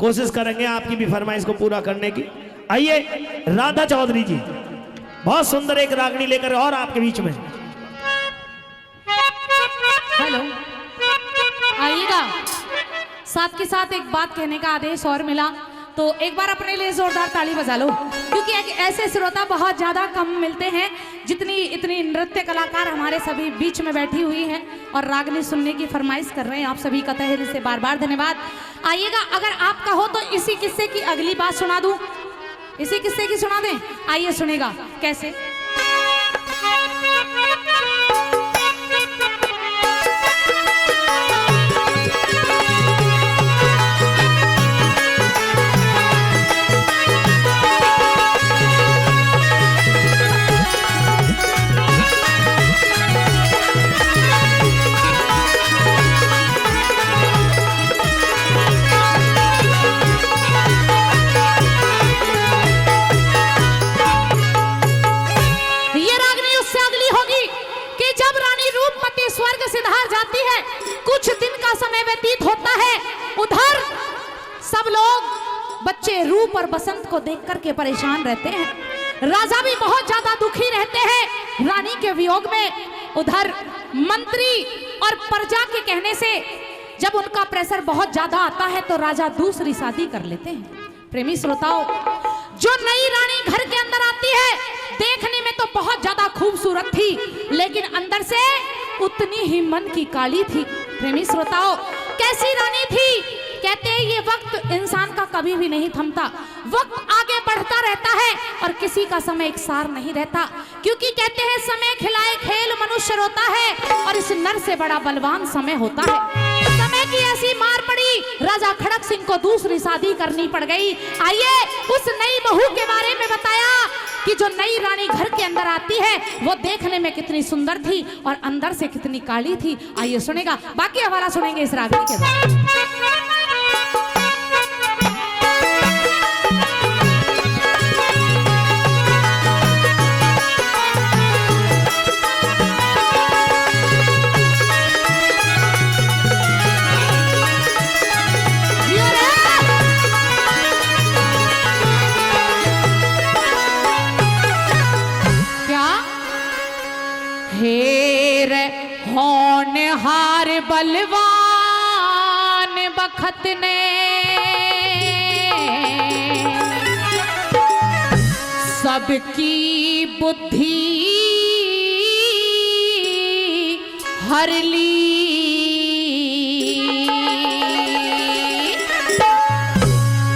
कोशिश करेंगे आपकी भी फरमाइश को पूरा करने की। आइए राधा चौधरी जी बहुत सुंदर एक रागनी लेकर और आपके बीच में। हेलो, आइएगा। साथ के साथ एक बात कहने का आदेश और मिला, तो एक बार अपने लिए जोरदार ताली बजा लो, क्योंकि एक ऐसे श्रोता बहुत ज़्यादा कम मिलते हैं जितनी इतनी नृत्य कलाकार हमारे सभी बीच में बैठी हुई हैं और रागनी सुनने की फरमाइश कर रहे हैं। आप सभी का तहे दिल से बार बार धन्यवाद। आइएगा, अगर आप कहो तो इसी किस्से की अगली बात सुना दूं, इसी किस्से की सुना दें। आइए सुनेगा कैसे। स्वर्ग सिधार जाती है, कुछ दिन का समय व्यतीत होता है। उधर सब लोग बच्चे रूप और बसंत को देख करके परेशान रहते हैं। राजा भी बहुत ज्यादा दुखी रहते हैं रानी के वियोग में। उधर मंत्री और प्रजा के कहने से जब उनका प्रेशर बहुत ज्यादा आता है तो राजा दूसरी शादी कर लेते हैं। प्रेमी श्रोताओं, जो नई रानी घर के अंदर आती है देखने में तो बहुत ज्यादा खूबसूरत थी, लेकिन अंदर से उतनी ही मन की काली थी। प्रेमी श्रोताओं, कैसी रानी थी? कहते हैं ये वक्त इंसान का कभी भी नहीं थमता, वक्त आगे बढ़ता रहता है और किसी का समय एक सार नहीं रहता, क्योंकि कहते हैं समय खिलाए खेल मनुष्य रोता है और इस नर से बड़ा बलवान समय होता है। समय की ऐसी मार पड़ी, राजा खड़क सिंह को दूसरी शादी करनी पड़ गई। आइए उस नई बहू के बारे में बताया कि जो नई रानी घर के अंदर आती है वो देखने में कितनी सुंदर थी और अंदर से कितनी काली थी। आइए सुनेगा, बाकी हवाला सुनेंगे इस रागनी के बाद। हेर होनहार बलवान बखत ने सबकी बुद्धि हर ली।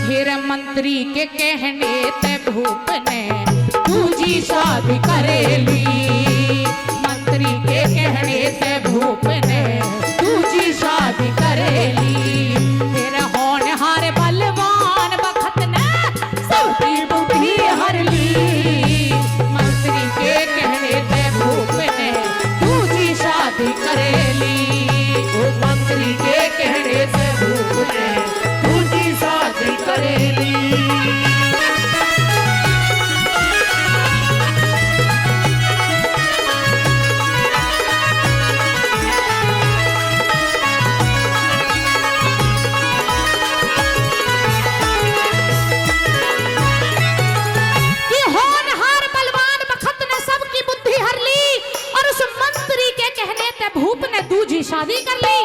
हेर मंत्री के कहने ते भूप ने दूजी शादी करेली। मंत्री के कहने से भूप ने दूजी शादी करेली। फिर होनहार बलवान बखत ने सबकी बुद्धि हर ली। मंत्री के कहने से भूप ने दूजी शादी करेली। वो मंत्री के कहने से भूप ने दूजी शादी करेली। दूजी शादी कर ली।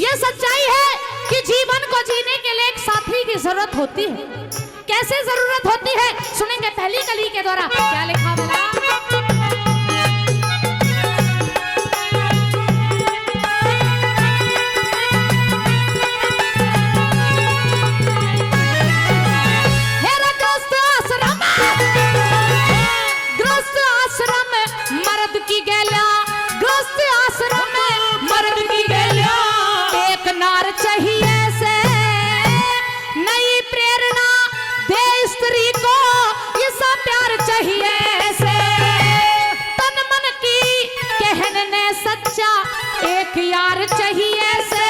ये सच्चाई है कि जीवन को जीने के लिए एक साथी की जरूरत होती है। कैसे जरूरत होती है सुनेंगे पहली कली के द्वारा। क्या लिखा बता? मर्द की गैला गृहस्थ आश्रम में मर्द की गैला एक नार चाहिए से नई प्रेरणा दे स्त्री को ये सब प्यार चाहिए से तन मन की कहने सच्चा एक यार चाहिए से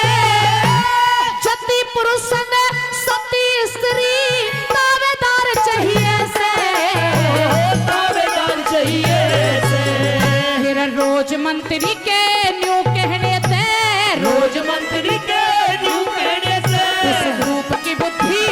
जति पुरुष ने सती स्त्री दावेदार चाहिए से दावेदार चाहिए से। रोज मंत्री के न्यू कहने से रोज मंत्री के न्यू कहने से उस रूप की बुद्धि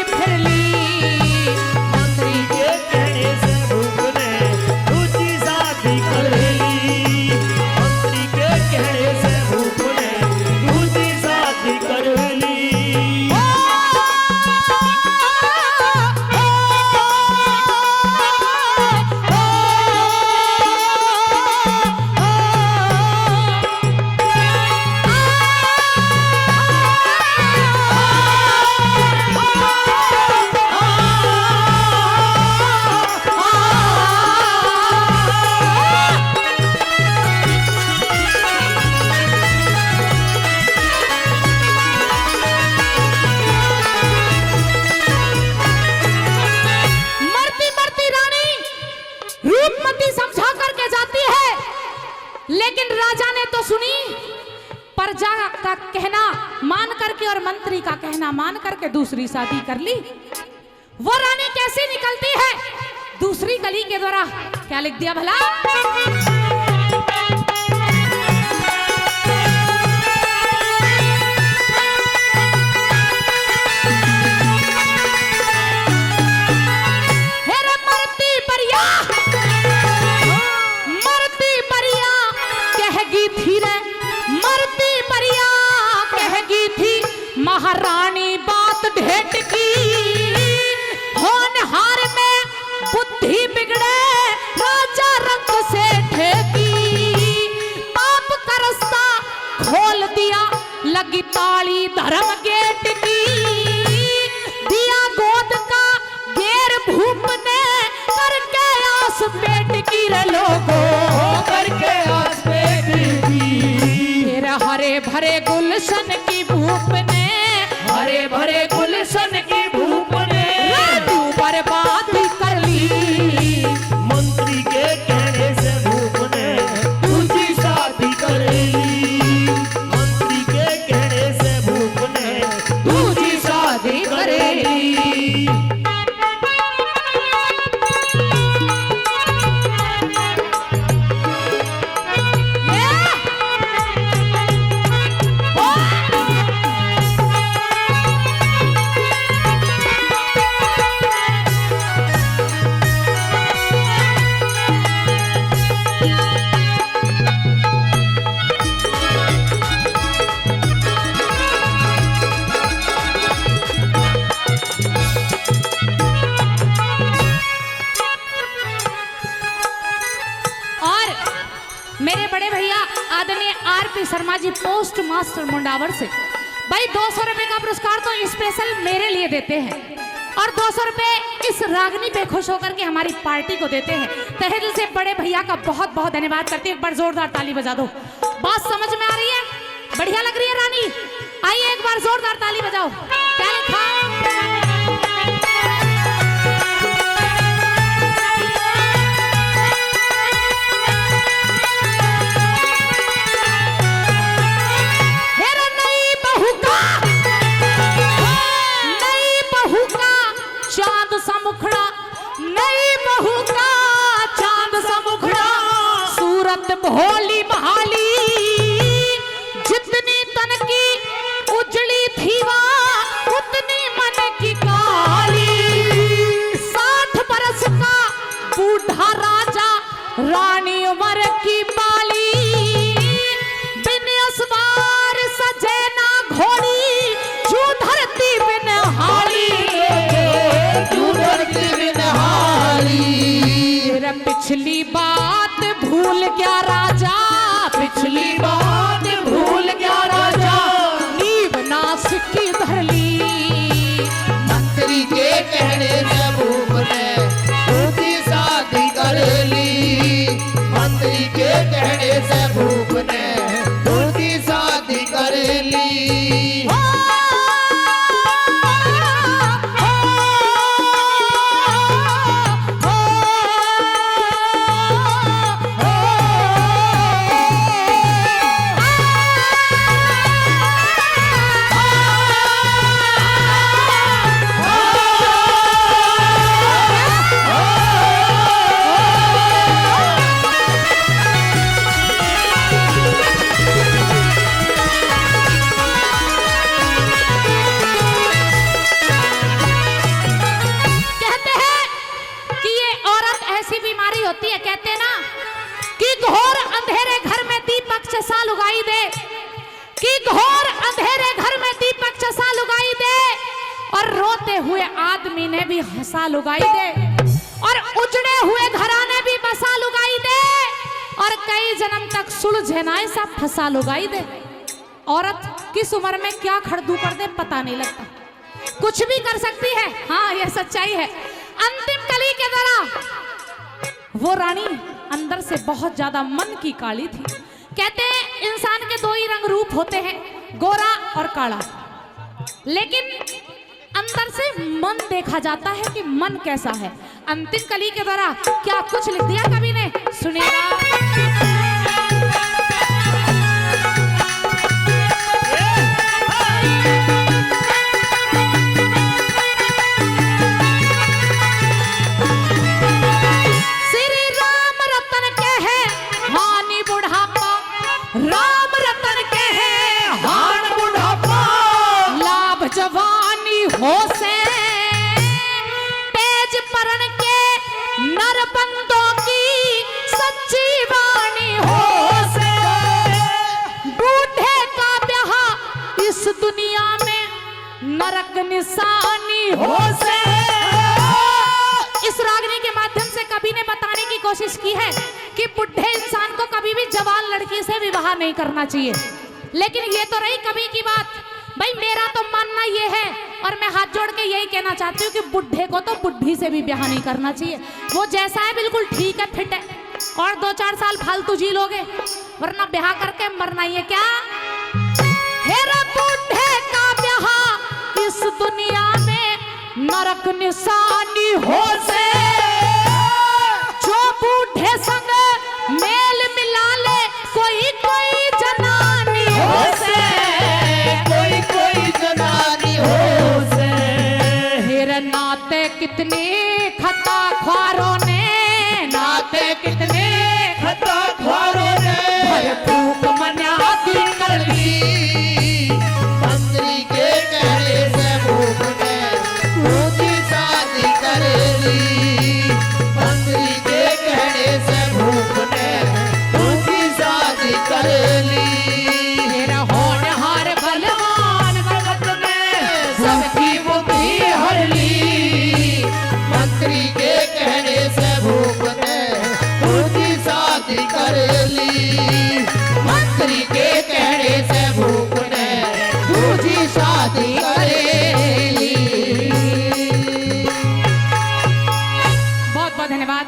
का कहना मान करके और मंत्री का कहना मान करके दूसरी शादी कर ली। वो रानी कैसे निकलती है दूसरी गली के द्वारा, क्या लिख दिया भला? महारानी बात ढेट की, होनहार में बुद्धि बिगड़े राजा रंग से ठेकी। पाप का रास्ता खोल दिया लगी ताली धर्म गेट की। दिया गोद का घेर भूप ने करके आस पेट की रे लोगों, करके आस पेट की। फिर हरे भरे गुलशन की भूप ने, हरे भरे गुलशन की भूप ने तू बर्बाद कर ली। मंत्री के कहने से भूप ने दूसरी शादी कर ली। मंत्री के कहने से भूप ने दूसरी शादी कर ली। मेरे बड़े भैया आदरणीय RP Sharma ji post master Mundawar से भाई 200 रुपए का पुरस्कार तो स्पेशल मेरे लिए देते हैं और 200 रुपए इस रागनी पे खुश होकर के हमारी पार्टी को देते हैं। तहे दिल से बड़े भैया का बहुत बहुत धन्यवाद करती हूँ। एक बार जोरदार ताली बजा दो। बात समझ में आ रही है? बढ़िया लग रही है रानी? आइए एक बार जोरदार ताली बजाओ। क्या लिखा? भोली बहाली जितनी तन की उजली थी वह उतनी मन की काली। 60 बरस का बूढ़ा राजा रानी उम्र की बाली। बिन असवार सजे ना घोड़ी जू धरती बिन हाली, जू धरती बिन हाली। पिछली बात भूल गया राजा, पिछली बात भूल गया राजा। नींव नास की धर ली। मंत्री के कहने से भूप ने दूसरी शादी कर ली। मंत्री के कहने से भूप ने दूसरी शादी कर ली। चसा लुगाई दे कि घोर अंधेरे घर में दीपक चसा लुगाई दे और रोते हुए आदमी ने भी हंसा लुगाई दे और उजड़े हुए घराने भी बसा लुगाई दे और कई जन्म तक सुलझे ना सा फंसा लुगाई दे। औरत किस उम्र में क्या खड़दू कर दे पता नहीं लगता, कुछ भी कर सकती है। हाँ यह सच्चाई है। अंतिम कली के तरह वो रानी अंदर से बहुत ज्यादा मन की काली थी। कहते हैं इंसान के दो ही रंग रूप होते हैं, गोरा और काला, लेकिन अंदर से मन देखा जाता है कि मन कैसा है। अंतिम कली के द्वारा क्या कुछ लिख दिया कवि ने, सुनिएगा। बंदों की सच्ची वाणी हो से, बूढ़े का ब्याह इस दुनिया में नरक निशानी हो से। इस रागनी के माध्यम से कवि ने बताने की कोशिश की है कि बुढ़े इंसान को कभी भी जवान लड़की से विवाह नहीं करना चाहिए। लेकिन ये तो रही कवि की बात, भाई मेरा तो मानना ये है और मैं हाथ जोड़ के यही कहना चाहती हूँ कि बुढ़े को तो बुढ़ी से भी ब्याह नहीं करना चाहिए। वो जैसा है बिल्कुल ठीक है, फिट है, और 2-4 साल फालतू जी लोगे, वरना ब्याह करके मरना ही है क्या। हेरा बुढ़े का ब्याह इस दुनिया में नरक निशानी हो से, जो बूढ़े संग मेल मिला ले कोई कोई जनानी हो से, कोई कोई जनानी हो से। हेरे नाते कितने खता ख्वारों ने, नाते कितने खता ख्वारों ने भर फूक मन्यादी कर ली। मंत्री के कहने से भूख ने दूसरी शादी कर ली। मंत्री के कहने से भूख ने दूसरी शादी कर ली। मेरा होनहार बलवान भगत ने सबकी बुद्धि हर ली। मंत्री के कहने से भूख ने दूसरी शादी कर ली। मंत्री के कहने से भूख ने दूसरी शादी कर ली। बहुत बहुत धन्यवाद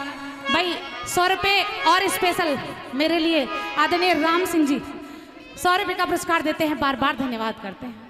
भाई। 100 रुपये और स्पेशल मेरे लिए आदरणीय राम सिंह जी 100 रुपये का पुरस्कार देते हैं, बार बार धन्यवाद करते हैं।